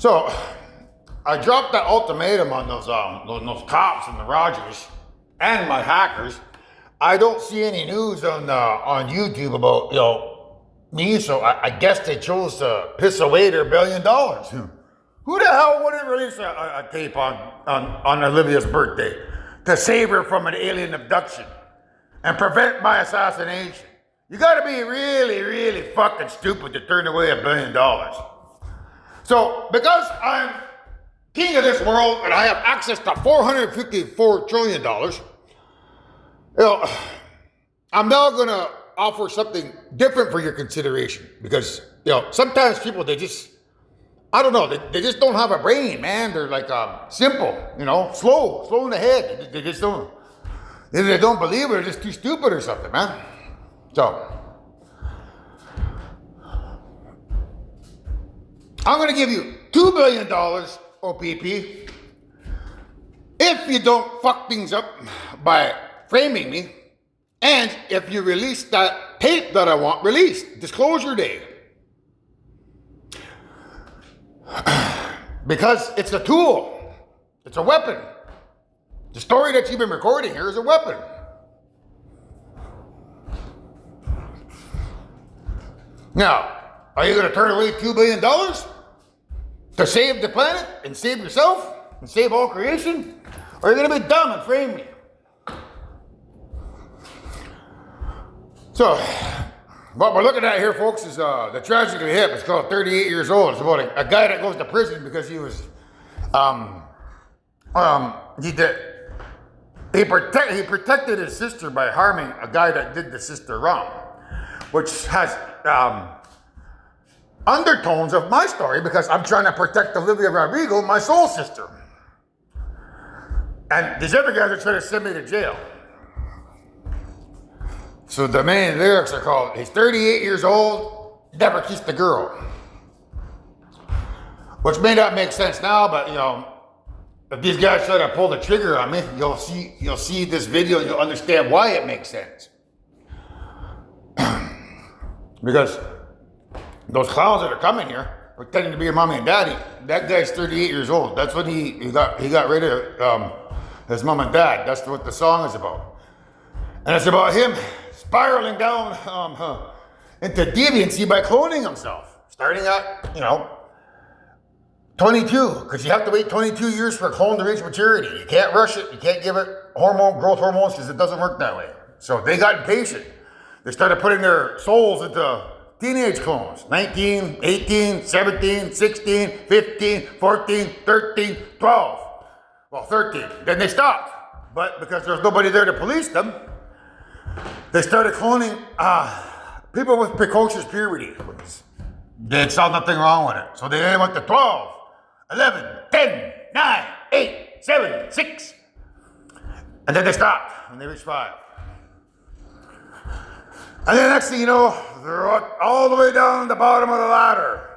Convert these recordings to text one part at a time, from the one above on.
So I dropped that ultimatum on those cops and the Rogers and my hackers. I don't see any news on YouTube about me, so I guess they chose to piss away their $1 billion. Who the hell wouldn't release a tape on Olivia's birthday to save her from an alien abduction and prevent my assassination? You gotta be really, really fucking stupid to turn away $1 billion. So, because I'm king of this world and I have access to $454 trillion, I'm now gonna offer something different for your consideration. Because, sometimes people, I don't know, they just don't have a brain, man. They're like simple, slow in the head. They just don't, either they don't believe it or they're just too stupid or something, man. So, I'm going to give you $2 billion, OPP, if you don't fuck things up by framing me, and if you release that tape that I want released, disclosure day. Because it's a tool. It's a weapon. The story that you've been recording here is a weapon. Now, are you going to turn away $2 billion to save the planet and save yourself and save all creation? Or are you going to be dumb and frame me? So, what we're looking at here, folks, is the tragedy of hip. It's called 38 years old. It's about a guy that goes to prison because he was, he protected his sister by harming a guy that did the sister wrong, which has undertones of my story because I'm trying to protect Olivia Rodrigo, my soul sister. And these other guys are trying to send me to jail. So the main lyrics are called, he's 38 years old, never kissed a girl. Which may not make sense now, but if these guys try to pull the trigger on me, you'll see this video and you'll understand why it makes sense. Because those clowns that are coming here, pretending to be your mommy and daddy, that guy's 38 years old. That's when he got rid of his mom and dad. That's what the song is about. And it's about him spiraling down into deviancy by cloning himself. Starting at, 22, because you have to wait 22 years for a clone to reach maturity. You can't rush it. You can't give it growth hormones because it doesn't work that way. So they got impatient. They started putting their souls into teenage clones. 19, 18, 17, 16, 15, 14, 13, 12. Well, 13. Then they stopped. But because there was nobody there to police them, they started cloning people with precocious puberty. They saw nothing wrong with it. So they went to 12, 11, 10, 9, 8, 7, 6. And then they stopped when they reached 5. And then next thing you know, they're all the way down the bottom of the ladder.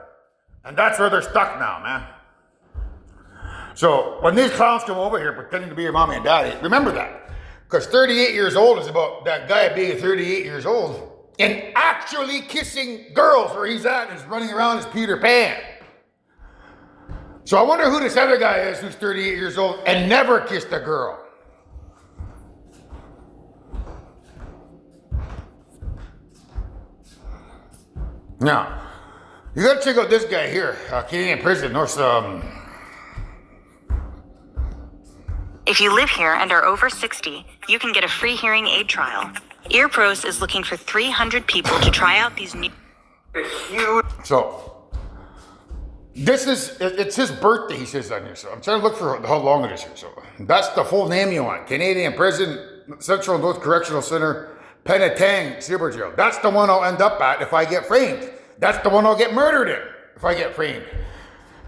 And that's where they're stuck now, man. So when these clowns come over here pretending to be your mommy and daddy, remember that. Because 38 years old is about that guy being 38 years old and actually kissing girls where he's at and is running around as Peter Pan. So I wonder who this other guy is who's 38 years old and never kissed a girl. Now, you gotta check out this guy here, Canadian prison, If you live here and are over 60, you can get a free hearing aid trial. EarPros is looking for 300 people to try out these new... So, it's his birthday, he says on here. So I'm trying to look for how long it is here. So that's the full name you want. Canadian Prison, Central North Correctional Center, Penetang, Cyber Jail. That's the one I'll end up at if I get framed. That's the one I'll get murdered in if I get framed.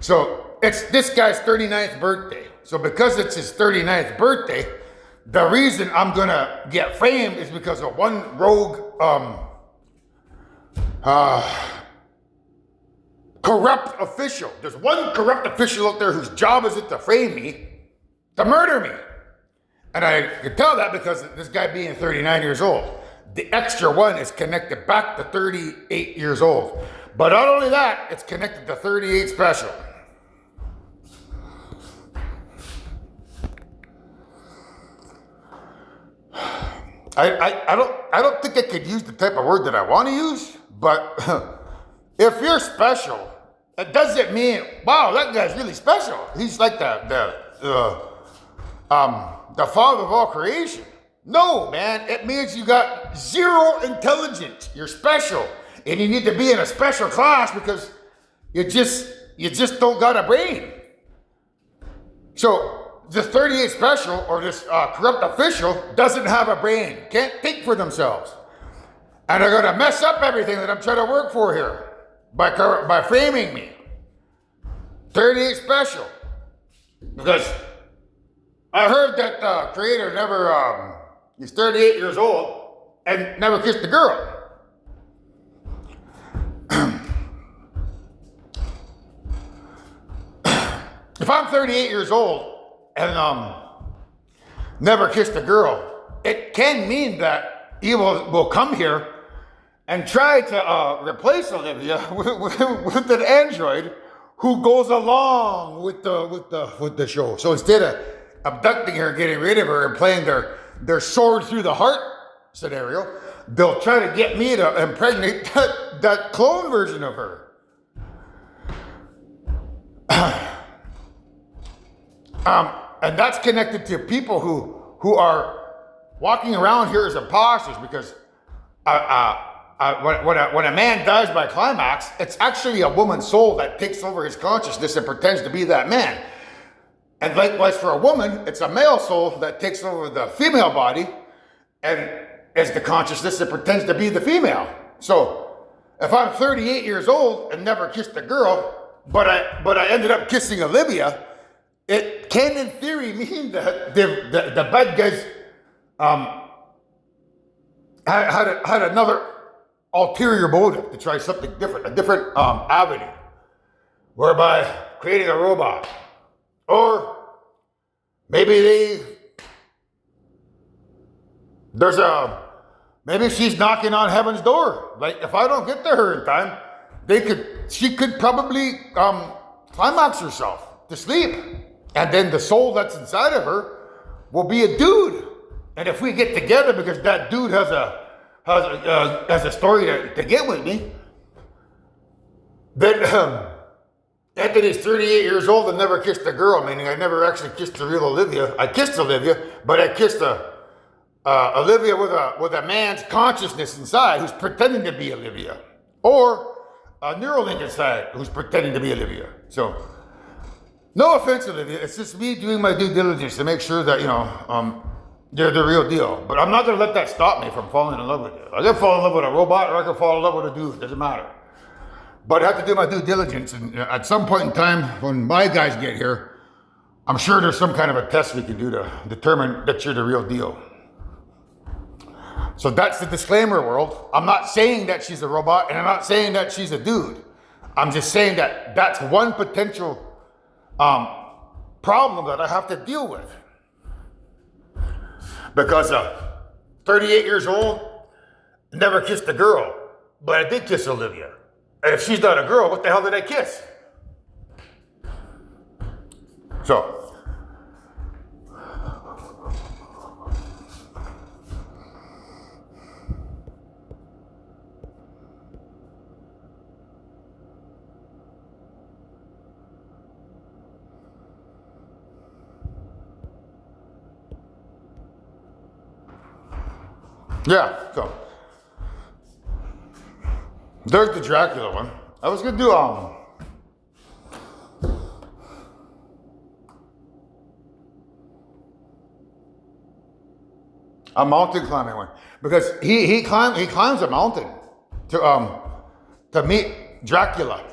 So it's this guy's 39th birthday. So because it's his 39th birthday, the reason I'm gonna get framed is because of one rogue, corrupt official. There's one corrupt official out there whose job is it to frame me, to murder me. And I can tell that because of this guy being 39 years old. The extra one is connected back to 38 years old. But not only that, it's connected to 38 special. I don't think I could use the type of word that I want to use, but if you're special, it doesn't mean, wow, that guy's really special. He's like the father of all creation. No, man, it means you got zero intelligence. You're special, and you need to be in a special class because you just don't got a brain. So this 38 special or this corrupt official doesn't have a brain, can't think for themselves. And they're gonna mess up everything that I'm trying to work for here by framing me. 38 special. Because I heard that the creator never, he's 38 years old and never kissed a girl. If I'm 38 years old and never kissed a girl, it can mean that evil will come here and try to replace Olivia with an android who goes along with the show. So instead of abducting her, getting rid of her, and playing their sword through the heart scenario, they'll try to get me to impregnate that clone version of her. And that's connected to people who are walking around here as imposters because when a man dies by climax, it's actually a woman's soul that takes over his consciousness and pretends to be that man. And likewise for a woman, it's a male soul that takes over the female body and as the consciousness that pretends to be the female. So if I'm 38 years old and never kissed a girl, but I ended up kissing Olivia, it can, in theory, mean that the bad guys had another ulterior motive to try something different, a different avenue, whereby creating a robot, or maybe maybe she's knocking on heaven's door. Like if I don't get to her in time, she could probably climax herself to sleep. And then the soul that's inside of her will be a dude. And if we get together because that dude has a story to get with me, then Anthony's 38 years old and never kissed a girl, meaning I never actually kissed the real Olivia. I kissed Olivia, but I kissed Olivia with a man's consciousness inside who's pretending to be Olivia. Or a Neuralink inside who's pretending to be Olivia. So, no offense, Olivia. It's just me doing my due diligence to make sure that, they're the real deal. But I'm not going to let that stop me from falling in love with you. I can fall in love with a robot or I can fall in love with a dude. It doesn't matter. But I have to do my due diligence. And at some point in time, when my guys get here, I'm sure there's some kind of a test we can do to determine that you're the real deal. So that's the disclaimer, world. I'm not saying that she's a robot and I'm not saying that she's a dude. I'm just saying that that's one potential problem that I have to deal with. Because 38 years old, never kissed a girl, but I did kiss Olivia. And if she's not a girl, what the hell did I kiss? So, yeah, so there's the Dracula one. I was gonna do a mountain climbing one because he climbs a mountain to meet Dracula.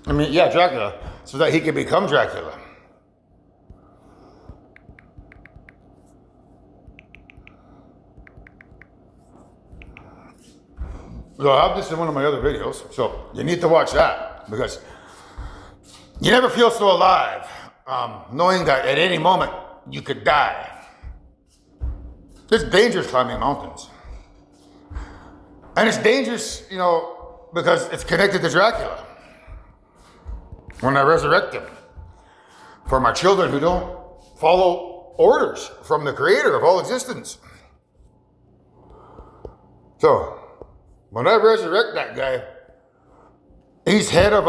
I mean, yeah, Dracula, so that he can become Dracula. So I have this in one of my other videos, so you need to watch that because you never feel so alive, knowing that at any moment you could die. It's dangerous climbing mountains. And it's dangerous, because it's connected to Dracula. When I resurrect him, for my children who don't follow orders from the creator of all existence. So, when I resurrect that guy, he's head of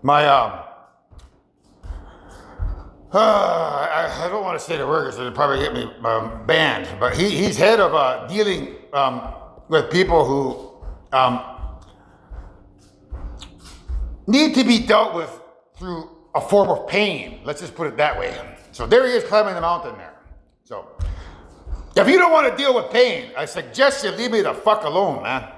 my I don't want to say the word because it'll probably get me banned, but he's head of dealing with people who need to be dealt with through a form of pain. Let's just put it that way. So there he is climbing the mountain there. So if you don't want to deal with pain, I suggest you leave me the fuck alone, man.